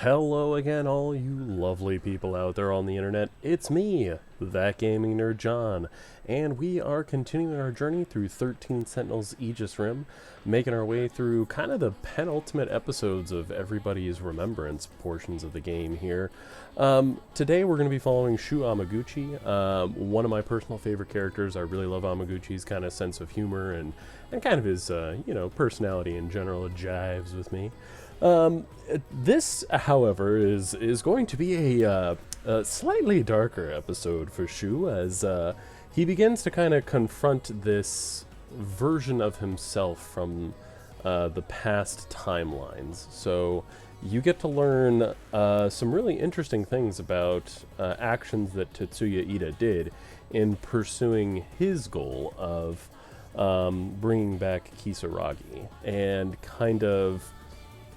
Hello again, all you lovely people out there on the internet. It's me, that gaming nerd John, and we are continuing our journey through 13 Sentinels Aegis Rim, making our way through kind of the penultimate episodes of everybody's remembrance portions of the game here. Today we're going to be following Shu Amiguchi, one of my personal favorite characters. I really love Amiguchi's kind of sense of humor and kind of his, personality in general. It jives with me. This, however, is going to be a slightly darker episode for Shu as he begins to kind of confront this version of himself from the past timelines. So you get to learn some really interesting things about actions that Tetsuya Ida did in pursuing his goal of bringing back Kisaragi, and kind of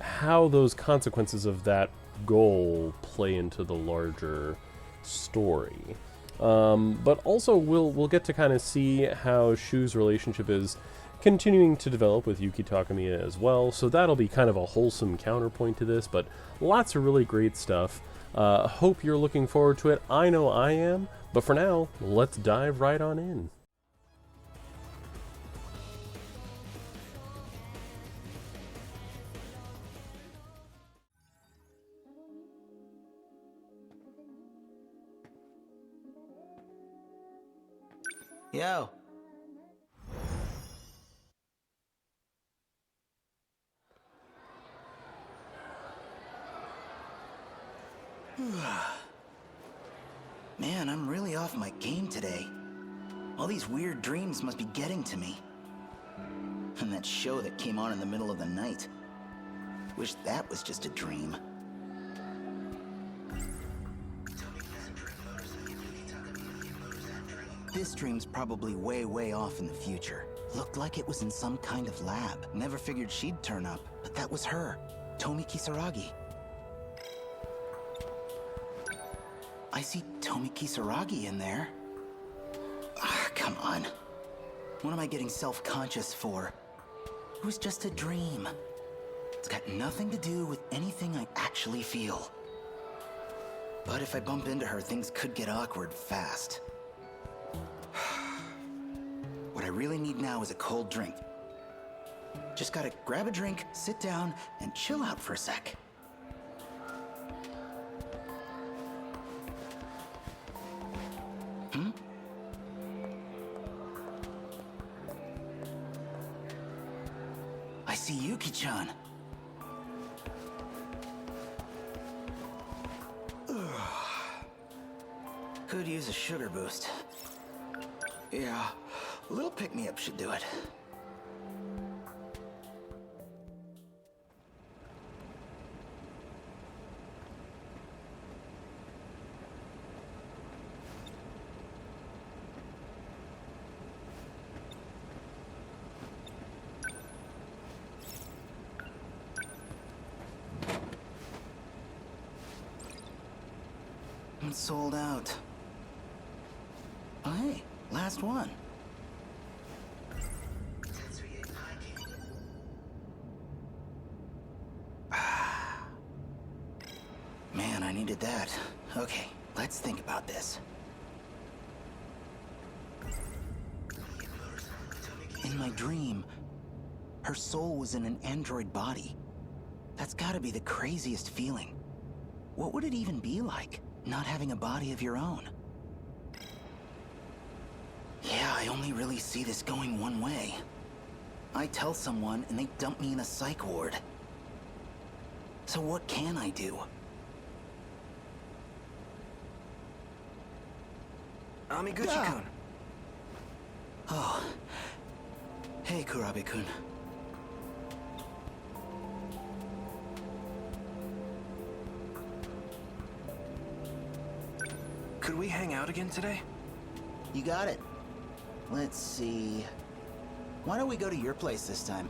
how those consequences of that goal play into the larger story. But also we'll get to kind of see how Shu's relationship is continuing to develop with Yuki Takamiya as well, so that'll be kind of a wholesome counterpoint to this, but lots of really great stuff. Hope you're looking forward to it. I know I am, but for now, let's dive right on in. Yo. Man, I'm really off my game today. All these weird dreams must be getting to me. And that show that came on in the middle of the night. Wish that was just a dream. This dream's probably way off in the future. Looked like it was in some kind of lab. Never figured she'd turn up, but that was her, Tomi Kisaragi. I see Tomi Kisaragi in there. Ah, come on. What am I getting self-conscious for? It was just a dream. It's got nothing to do with anything I actually feel. But if I bump into her, things could get awkward fast. What I really need now is a cold drink. Just gotta grab a drink, sit down, and chill out for a sec. I see Yuki-chan. Could use a sugar boost. Yeah, a little pick-me-up should do it. It's sold out. Oh, hey, last one. Man, I needed that. Okay, let's think about this. In my dream, her soul was in an android body. That's gotta be the craziest feeling. What would it even be like, not having a body of your own? Yeah, I only really see this going one way. I tell someone and they dump me in a psych ward. So what can I do? Amiguchi-kun. Oh. Hey, Kurabe-kun. Could we hang out again today? You got it. Let's see. Why don't we go to your place this time?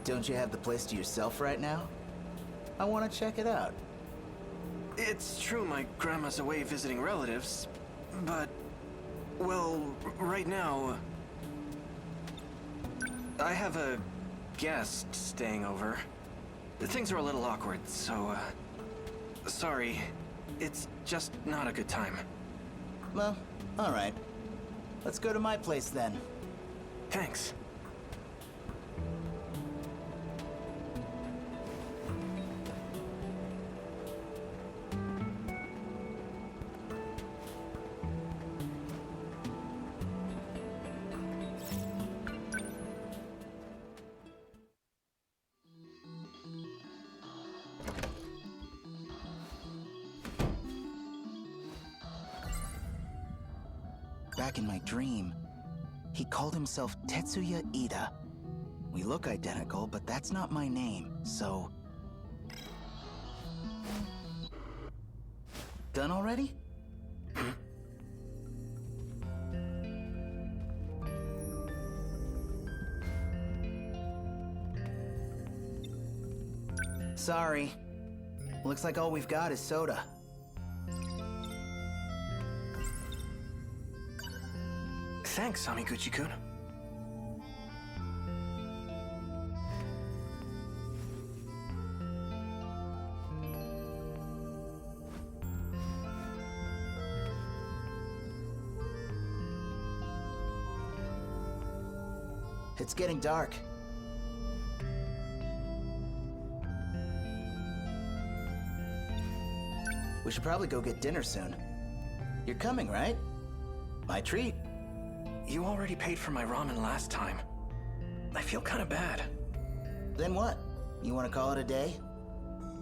Don't you have the place to yourself right now? I want to check it out. It's true my grandma's away visiting relatives, but... well, right now... I have a guest staying over. Things are a little awkward, so, sorry. It's just not a good time. Well, alright. Let's go to my place then. Thanks. Back in my dream, he called himself Tetsuya Ida. We look identical, but that's not my name, so... Done already? Sorry. Looks like all we've got is soda. Thanks, Amiguchi-kun. It's getting dark. We should probably go get dinner soon. You're coming, right? My treat. You already paid for my ramen last time. I feel kind of bad. Then what? You want to call it a day?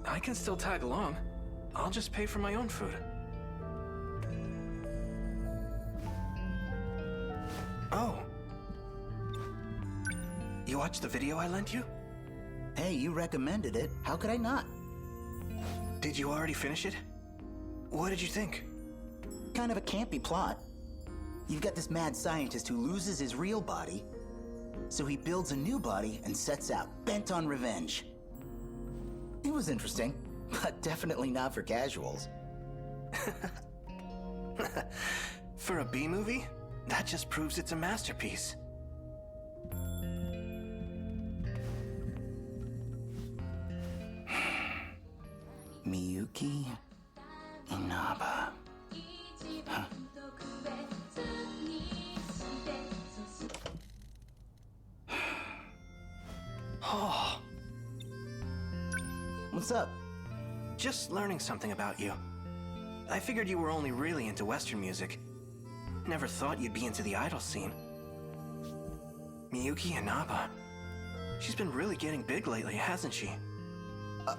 I can still tag along. I'll just pay for my own food. Oh. You watched the video I lent you? Hey, you recommended it. How could I not? Did you already finish it? What did you think? Kind of a campy plot. You've got this mad scientist who loses his real body, so he builds a new body and sets out, bent on revenge. It was interesting, but definitely not for casuals. For a B-movie? That just proves it's a masterpiece. Miyuki Inaba. Huh. Oh, What's up? just learning something about you. I figured you were only really into Western music. Never thought you'd be into the idol scene. Miyuki Inaba. She's been really getting big lately, hasn't she?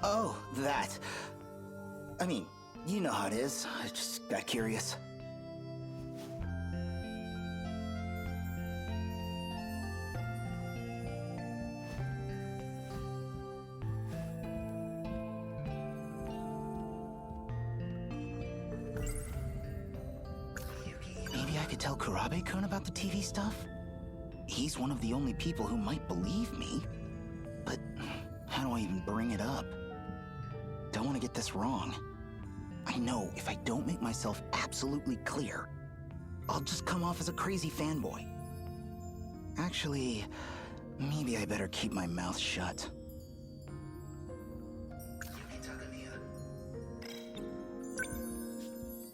Oh, that. I mean, you know how it is. I just got curious. Maybe I could tell Kurabe-kun about the TV stuff? He's one of the only people who might believe me. But how do I even bring it up? Don't want to get this wrong. I know if I don't make myself absolutely clear, I'll just come off as a crazy fanboy. Actually, maybe I better keep my mouth shut.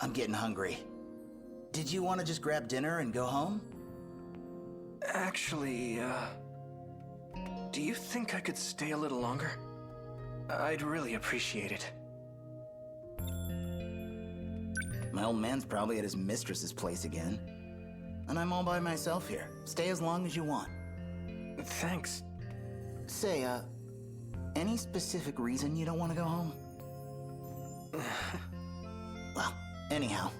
I'm getting hungry. Did you want to just grab dinner and go home? Actually, do you think I could stay a little longer? I'd really appreciate it. My old man's probably at his mistress's place again. And I'm all by myself here. Stay as long as you want. Thanks. Say, any specific reason you don't want to go home? Well, anyhow,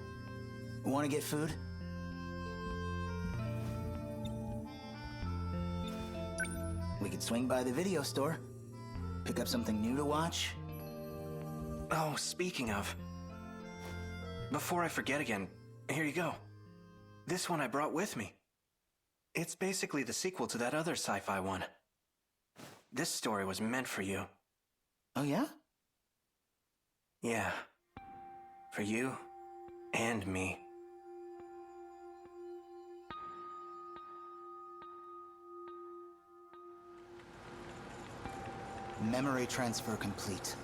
want to get food? We could swing by the video store, pick up something new to watch. Oh, speaking of... Before I forget again, here you go. This one I brought with me. It's basically the sequel to that other sci-fi one. This story was meant for you. Oh yeah? Yeah. For you and me. Memory transfer complete.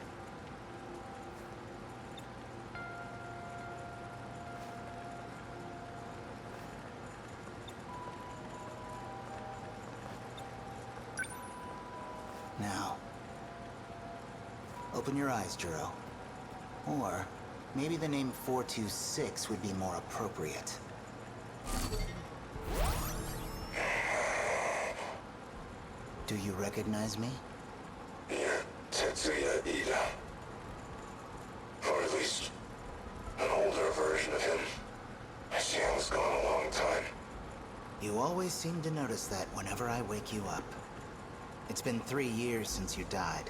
Now, open your eyes, Juro. Or maybe the name 426 would be more appropriate. Do you recognize me? You're Tetsuya Ida. Or at least, an older version of him. I see I was gone a long time. You always seem to notice that whenever I wake you up. It's been 3 years since you died.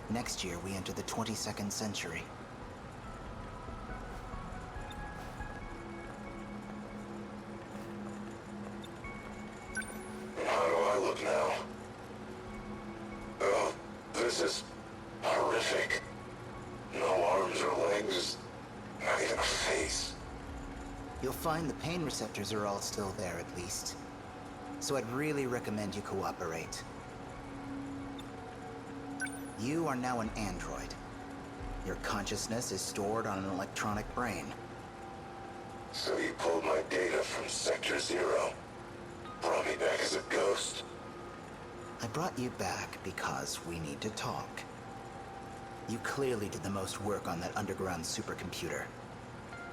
Next year, we enter the 22nd century. How do I look now? Oh, this is horrific. No arms or legs, not even a face. You'll find the pain receptors are all still there, at least. So I'd really recommend you cooperate. You are now an android. Your consciousness is stored on an electronic brain. So you pulled my data from Sector Zero. Brought me back as a ghost. I brought you back because we need to talk. You clearly did the most work on that underground supercomputer.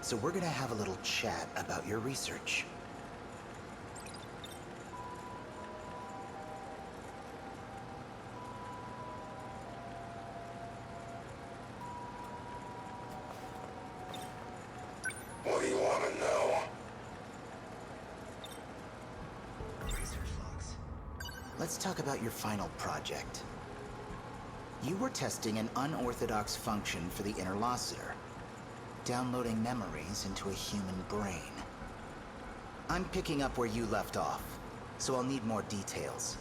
So we're gonna have a little chat about your research. What do you want to know? Research logs. Let's talk about your final project. You were testing an unorthodox function for the interlocutor, downloading memories into a human brain. I'm picking up where you left off, so I'll need more details.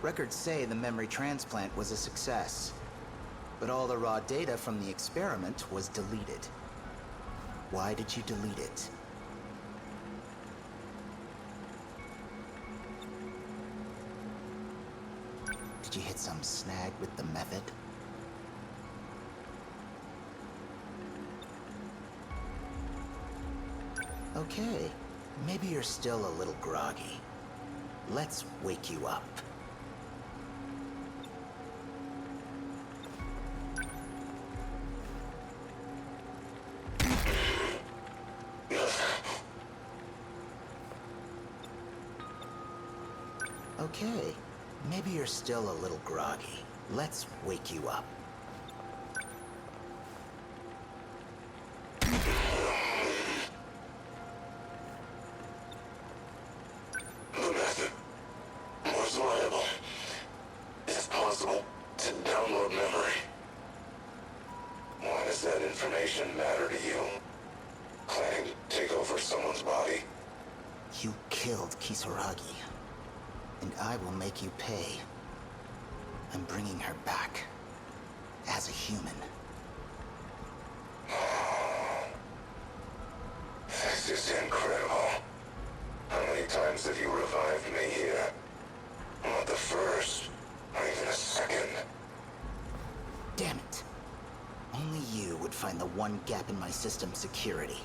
Records say the memory transplant was a success, but all the raw data from the experiment was deleted. Why did you delete it? Did you hit some snag with the method? Okay, maybe you're still a little groggy. Let's wake you up. Okay, maybe you're still a little groggy. Let's wake you up. The method was reliable. Is it possible to download memory? Why does that information matter to you? Planning to take over someone's body? You killed Kisaragi, and I will make you pay. I'm bringing her back, as a human. This is incredible. How many times have you revived me here? Not the first, not even a second. Damn it. Only you would find the one gap in my system's security.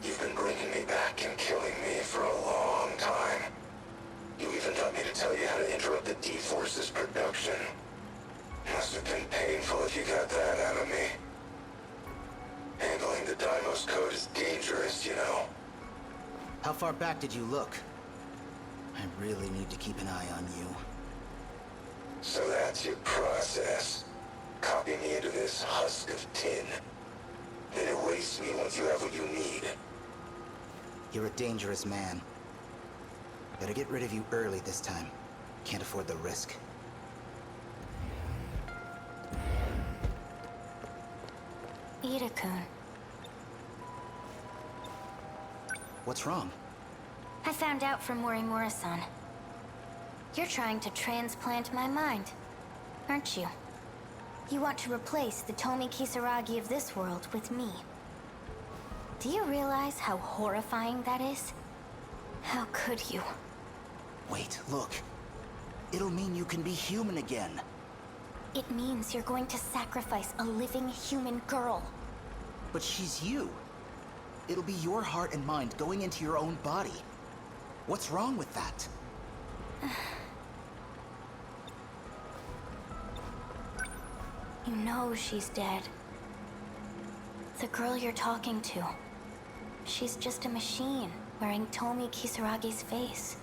You've been bringing me back and killing me for a long time. You even taught me to tell you how to interrupt the D-Force's production. Must have been painful if you got that out of me. Handling the Deimos code is dangerous, you know. How far back did you look? I really need to keep an eye on you. So that's your process. Copy me into this husk of tin. Then erase me once you have what you need. You're a dangerous man. Better get rid of you early this time. Can't afford the risk. Ida-kun, What's wrong? I found out from Morimura-san. You're trying to transplant my mind, aren't you? You want to replace the Tomi Kisaragi of this world with me. Do you realize how horrifying that is? How could you? Wait, look. It'll mean you can be human again. It means you're going to sacrifice a living human girl. But she's you. It'll be your heart and mind going into your own body. What's wrong with that? You know she's dead. The girl you're talking to. She's just a machine wearing Tomi Kisaragi's face.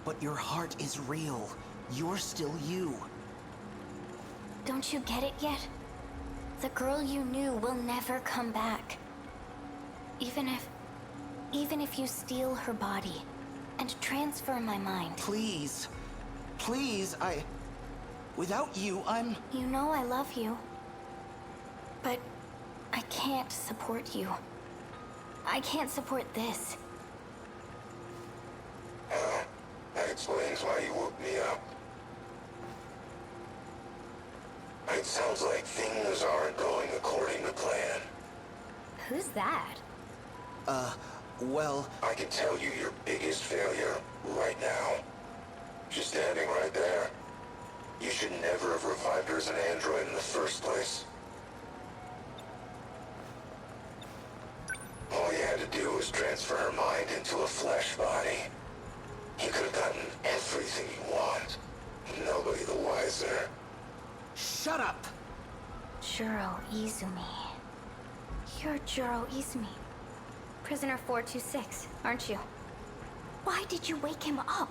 But your heart is real. You're still you. Don't you get it yet? The girl you knew will never come back. Even if you steal her body and transfer my mind. Please. Please, without you, You know I love you. But I can't support you. I can't support this. That explains why you woke me up. It sounds like things aren't going according to plan. Who's that? well, I can tell you your biggest failure right now. She's standing right there. You should never have revived her as an android in the first place. All you had to do was transfer her mind into a flesh body. You could have gotten everything you want. Nobody the wiser. shut up! Juro Izumi. You're Juro Izumi. Prisoner 426, aren't you? Why did you wake him up?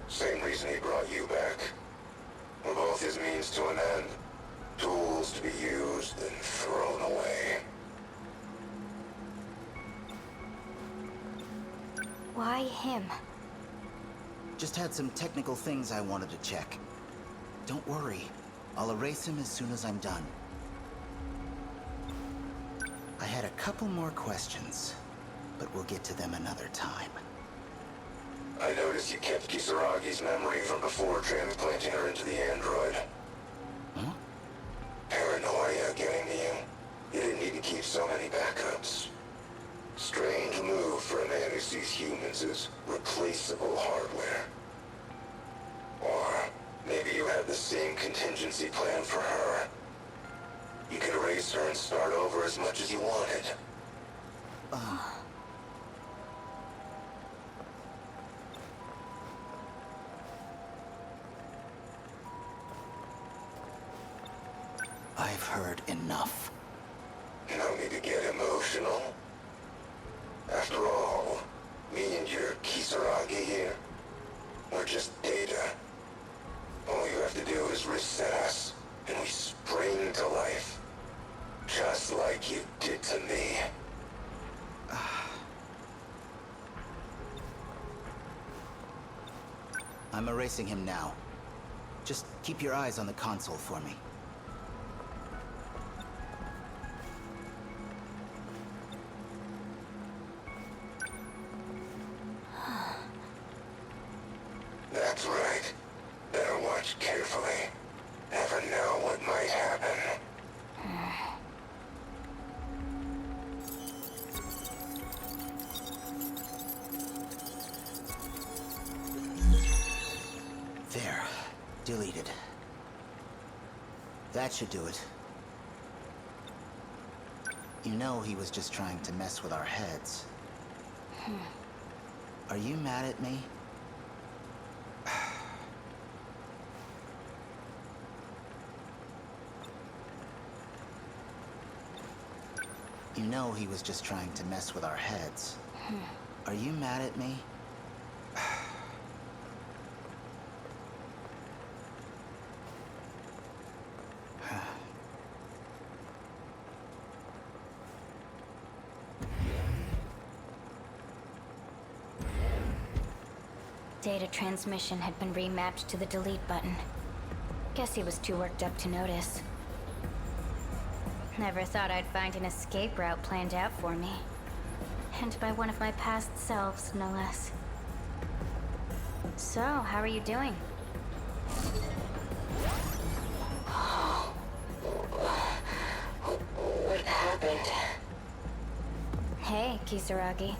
Same reason he brought you back. We're both his means to an end. Tools to be used and thrown away. Why him? Just had some technical things I wanted to check. Don't worry. I'll erase him as soon as I'm done. I had a couple more questions, but we'll get to them another time. I noticed you kept Kisaragi's memory from before transplanting her into the android. Huh? Paranoia getting to you. You didn't need to keep so many backups. Strange move for a man who sees humans as replaceable hardware. Or maybe you had the same contingency plan for her. You could erase her and start over as much as you wanted. I've heard enough. No need to get emotional. After all, me and your Kisaragi here, we're just data. All you have to do is reset us, and we spring to life. Just like you did to me. I'm erasing him now. Just keep your eyes on the console for me. That's right. Better watch carefully. Never know what might happen. There. Deleted. That should do it. You know he was just trying to mess with our heads. Are you mad at me? You know he was just trying to mess with our heads. Are you mad at me? Data transmission had been remapped to the delete button. Guess he was too worked up to notice. Never thought I'd find an escape route planned out for me. And by one of my past selves, no less. So, how are you doing? What happened? Hey, Kisaragi.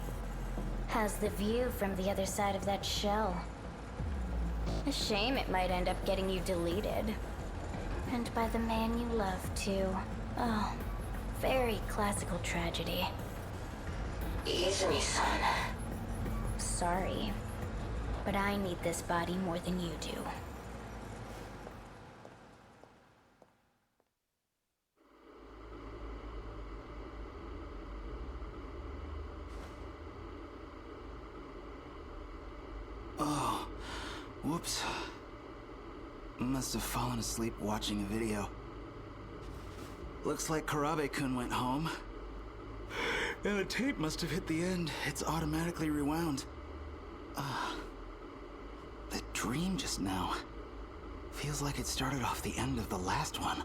has the view from the other side of that shell. A shame it might end up getting you deleted. And by the man you love, too. Oh, very classical tragedy. Ease me, son. Sorry, but I need this body more than you do. Oh, whoops. Must have fallen asleep watching a video. Looks like Karabe-kun went home. And the tape must have hit the end. It's automatically rewound. That dream just now. Feels like it started off the end of the last one.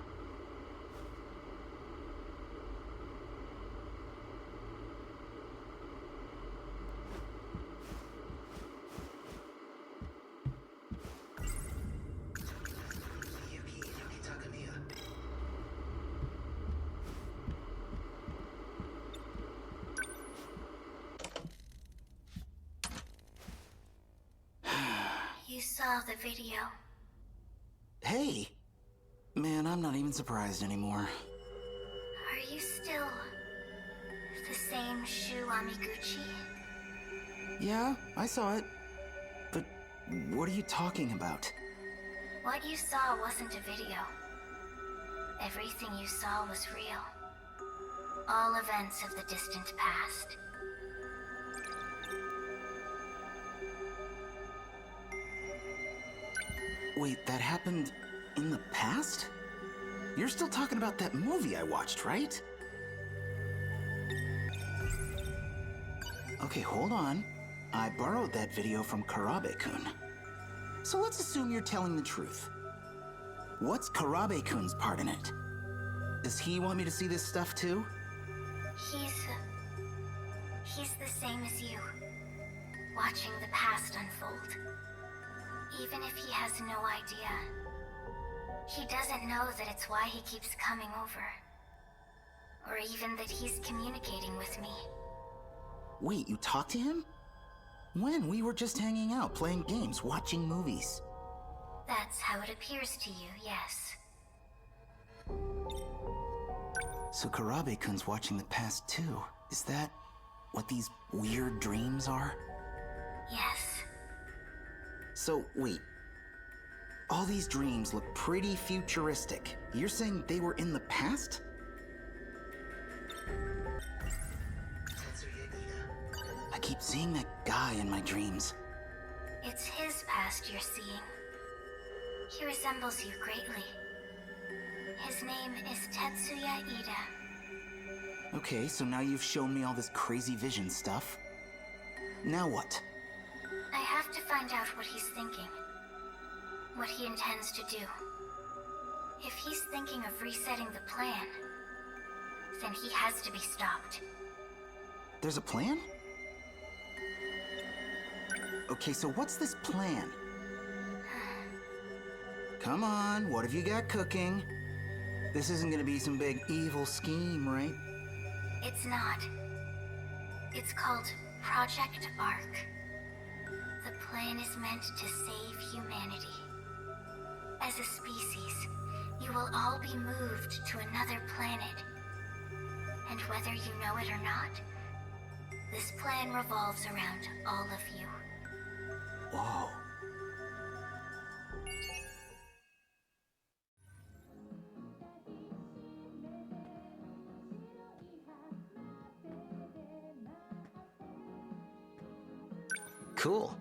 You saw the video. Hey! Man, I'm not even surprised anymore. Are you still the same Shu Amiguchi? Yeah, I saw it. But what are you talking about? What you saw wasn't a video. Everything you saw was real. All events of the distant past. Wait, that happened in the past? You're still talking about that movie I watched, right? Okay, hold on. I borrowed that video from Karabe-kun. So let's assume you're telling the truth. What's Karabe-kun's part in it? Does he want me to see this stuff too? He's the same as you. Watching the past unfold. Even if he has no idea. He doesn't know that it's why he keeps coming over. Or even that he's communicating with me. Wait, you talked to him? When? We were just hanging out, playing games, watching movies. That's how it appears to you, yes. So Karabe-kun's watching the past too. Is that what these weird dreams are? Yes. So, wait. All these dreams look pretty futuristic. You're saying they were in the past? I keep seeing that guy in my dreams. It's his past you're seeing. He resembles you greatly. His name is Tetsuya Ida. Okay, so now you've shown me all this crazy vision stuff. Now what? I have to find out what he's thinking. What he intends to do. If he's thinking of resetting the plan, then he has to be stopped. There's a plan? Okay, so what's this plan? Come on, what have you got cooking? This isn't gonna be some big evil scheme, right? It's not. It's called Project Ark. The plan is meant to save humanity. As a species, you will all be moved to another planet. And whether you know it or not, this plan revolves around all of you. Whoa. Cool.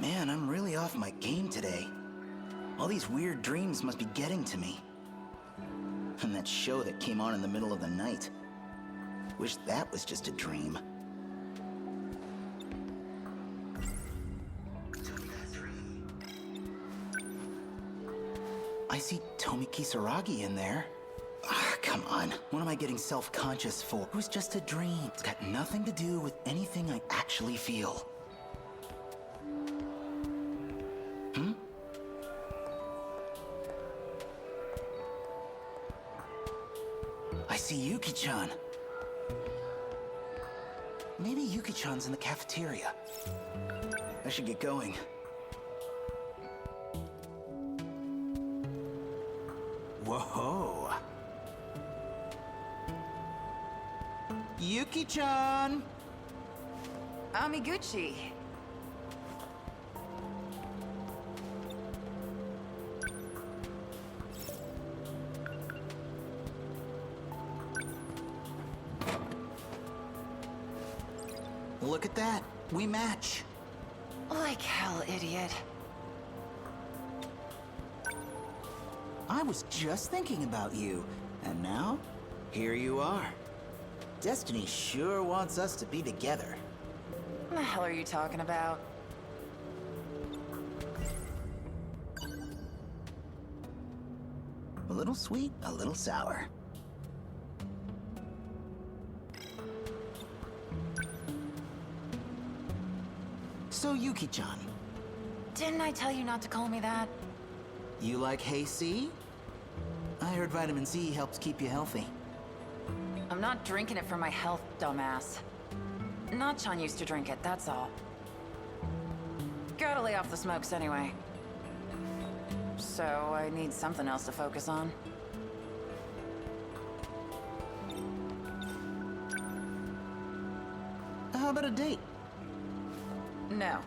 Man, I'm really off my game today. All these weird dreams must be getting to me. And that show that came on in the middle of the night. Wish that was just a dream. I see Tomi Kisaragi in there. Ah, come on. What am I getting self-conscious for? It was just a dream. It's got nothing to do with anything I actually feel. see Yuki-chan. Maybe Yuki-chan's in the cafeteria. I should get going. Whoa. Yuki-chan! Amiguchi. Look at that. We match. Like hell, idiot. I was just thinking about you. And now, here you are. Destiny sure wants us to be together. What the hell are you talking about? A little sweet, a little sour. So, Yuki-chan, Didn't I tell you not to call me that? you like Hey C? I heard vitamin C helps keep you healthy. I'm not drinking it for my health, dumbass. Nachan used to drink it, that's all. Gotta lay off the smokes anyway. So I need something else to focus on. How about a date? No.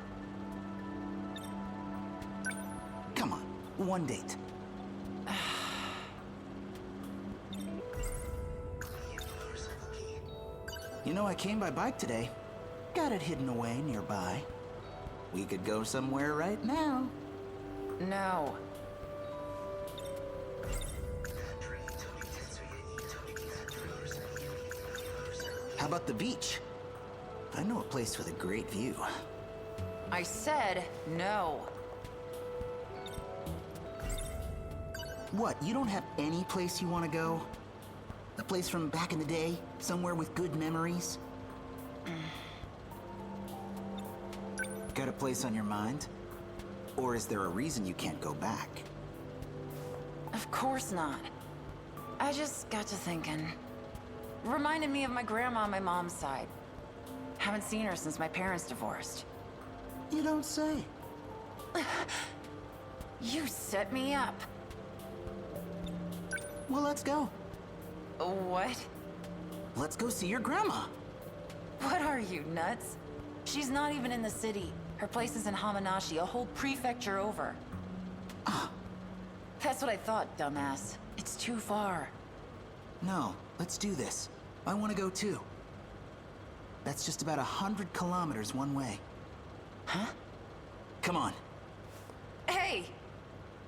Come on, one date. You know, I came by bike today. Got it hidden away nearby. We could go somewhere right now. No. How about the beach? I know a place with a great view. I said no. What, you don't have any place you want to go? A place from back in the day? Somewhere with good memories? Got a place on your mind? Or is there a reason you can't go back? Of course not. I just got to thinking. Reminded me of my grandma on my mom's side. Haven't seen her since my parents divorced. You don't say. You set me up. Well, let's go. What? Let's go see your grandma. What are you, nuts? She's not even in the city. Her place is in Hamanashi, a whole prefecture over. That's what I thought, dumbass. It's too far. No, let's do this. I want to go too. That's just about 100 kilometers one way. Huh? Come on. Hey!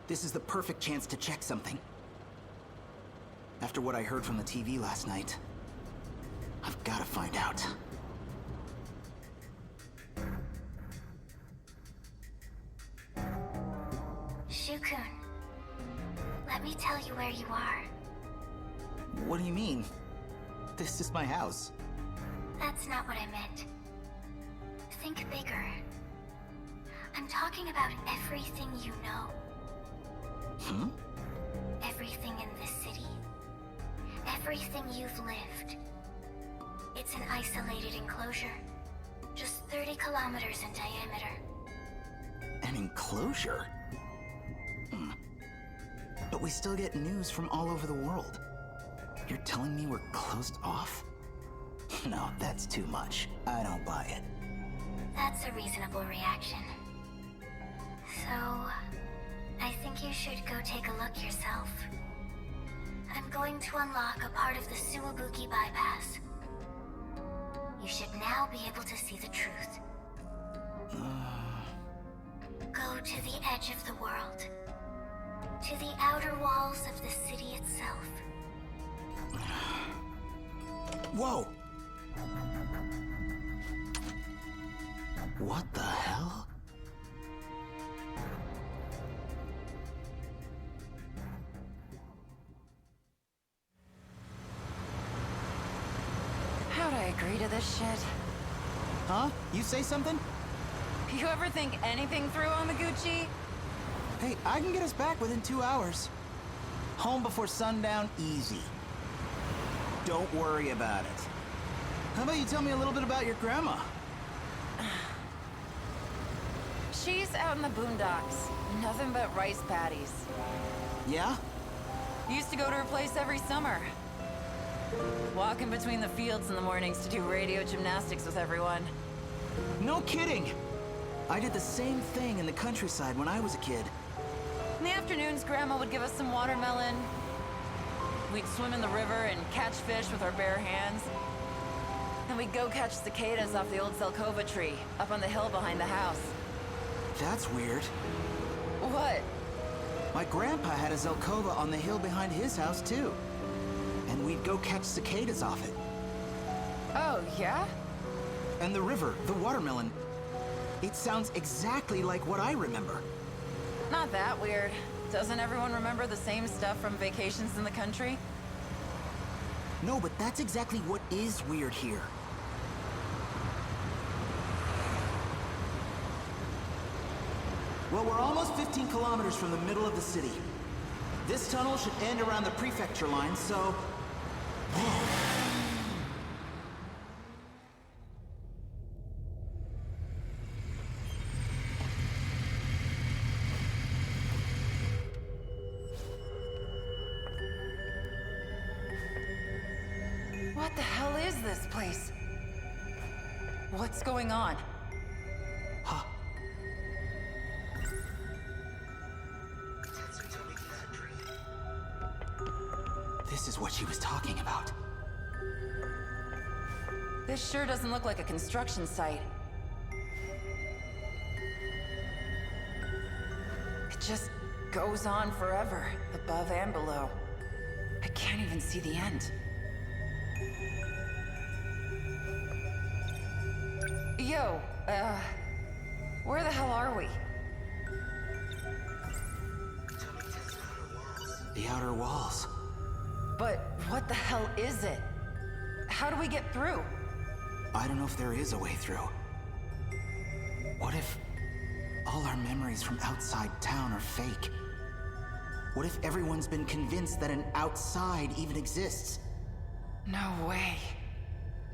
This is the perfect chance to check something. After what I heard from the TV last night, I've got to find out. Shukun, let me tell you where you are. What do you mean? This is my house. That's not what I meant. Think bigger. I'm talking about everything you know. Hmm? Everything in this city. Everything you've lived. It's an isolated enclosure. Just 30 kilometers in diameter. An enclosure? But we still get news from all over the world. You're telling me we're closed off? No, that's too much. I don't buy it. That's a reasonable reaction. So, I think you should go take a look yourself. I'm going to unlock a part of the Suwabuki bypass. You should now be able to see the truth. Go to the edge of the world. To the outer walls of the city itself. Whoa! What the hell? How'd I agree to this shit? Huh? You say something? You ever think anything through, Amiguchi? Hey, I can get us back within 2 hours. Home before sundown, easy. Don't worry about it. How about you tell me a little bit about your grandma? She's out in the boondocks. Nothing but rice paddies. Yeah? Used to go to her place every summer. Walking between the fields in the mornings to do radio gymnastics with everyone. No kidding! I did the same thing in the countryside when I was a kid. In the afternoons, Grandma would give us some watermelon. We'd swim in the river and catch fish with our bare hands. Then we'd go catch cicadas off the old Zelkova tree, up on the hill behind the house. That's weird. What? My grandpa had a Zelkova on the hill behind his house, too. And we'd go catch cicadas off it. Oh, yeah? And the river, the watermelon. It sounds exactly like what I remember. Not that weird. Doesn't everyone remember the same stuff from vacations in the country? No, but that's exactly what is weird here. Well, we're almost 15 kilometers from the middle of the city. This tunnel should end around the prefecture line, so... What the hell is this place? What's going on? Huh. This is what she was talking about. This sure doesn't look like a construction site. It just goes on forever, above and below. I can't even see the end. Yo, where the hell are we? The outer walls. But what the hell is it? How do we get through? I don't know if there is a way through. What if all our memories from outside town are fake? What if everyone's been convinced that an outside even exists? No way.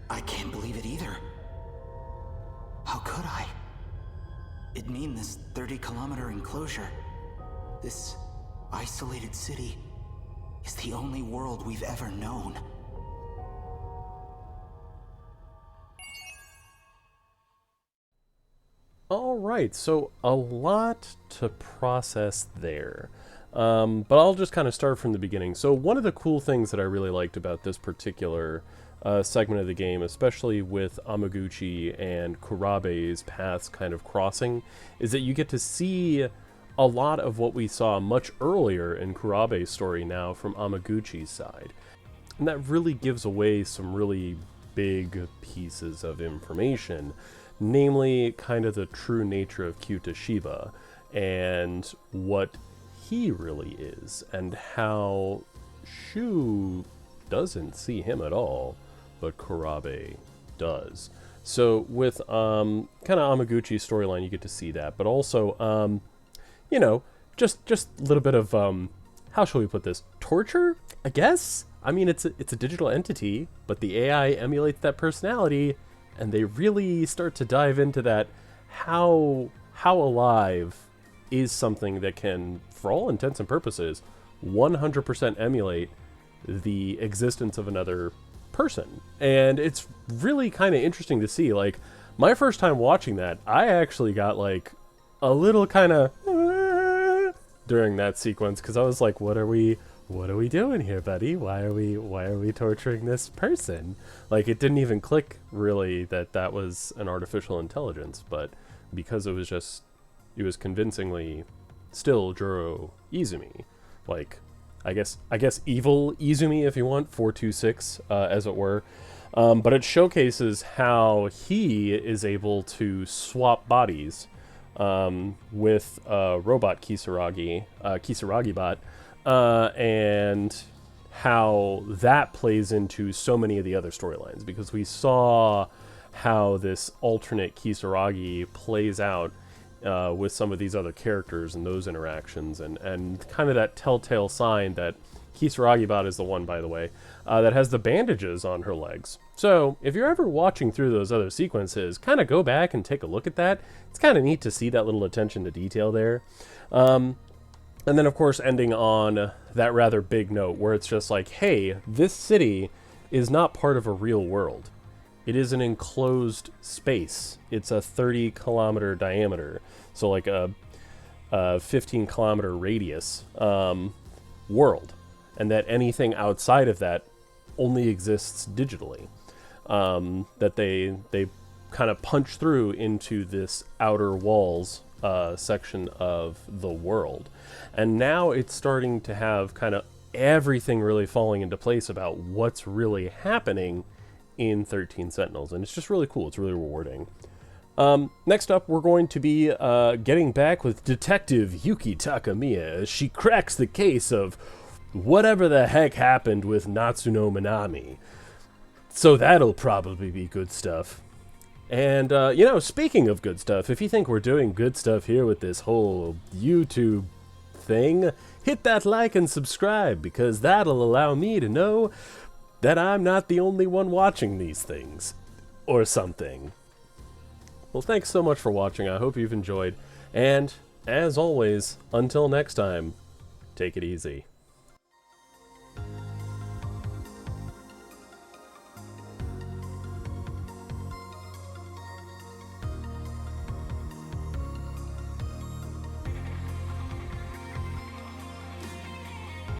I can't believe it either. How could I? It'd mean this 30-kilometer enclosure, this isolated city, is the only world we've ever known. Alright, so a lot to process there. But I'll just kind of start from the beginning. So one of the cool things that I really liked about this particular segment of the game, especially with Amiguchi and Kurabe's paths kind of crossing, is that you get to see a lot of what we saw much earlier in Kurabe's story now from Amiguchi's side. And that really gives away some really big pieces of information, namely kind of the true nature of Kyuta Shiba and what he really is, and how Shu doesn't see him at all, but Kurabe does. So with kind of Amiguchi's storyline, you get to see that, but also, you know, just a little bit of how shall we put this? Torture, I guess. I mean, it's a digital entity, but the AI emulates that personality, and they really start to dive into that. How alive is something that can, for all intents and purposes, 100% emulate the existence of another person. And it's really kind of interesting to see. Like, my first time watching that, I actually got like a little kind of during that sequence, because I was like, what are we doing here, buddy? Why are we torturing this person? Like, it didn't even click really that was an artificial intelligence, but because it was convincingly still Juro Izumi, like, I guess evil Izumi, if you want, 426, as it were. But it showcases how he is able to swap bodies with robot Kisaragi bot, and how that plays into so many of the other storylines, because we saw how this alternate Kisaragi plays out with some of these other characters and those interactions, and kind of that telltale sign that Kisaragi bot is the one, by the way, that has the bandages on her legs. So if you're ever watching through those other sequences, kind of go back and take a look at that. It's kind of neat to see that little attention to detail there. And then, of course, ending on that rather big note where it's just like, hey, this city is not part of a real world. It is an enclosed space. It's a 30-kilometer diameter, so like a 15-kilometer radius world, and that anything outside of that only exists digitally. That they kind of punch through into this outer walls section of the world. And now it's starting to have kind of everything really falling into place about what's really happening in 13 Sentinels. And it's just really cool. It's really rewarding. Next up, we're going to be getting back with Detective Yuki Takamiya as she cracks the case of whatever the heck happened with Natsuno Minami. So that'll probably be good stuff. And, you know, speaking of good stuff, if you think we're doing good stuff here with this whole YouTube thing, hit that like and subscribe, because that'll allow me to know that I'm not the only one watching these things. Or something. Well, thanks so much for watching. I hope you've enjoyed. And, as always, until next time, take it easy.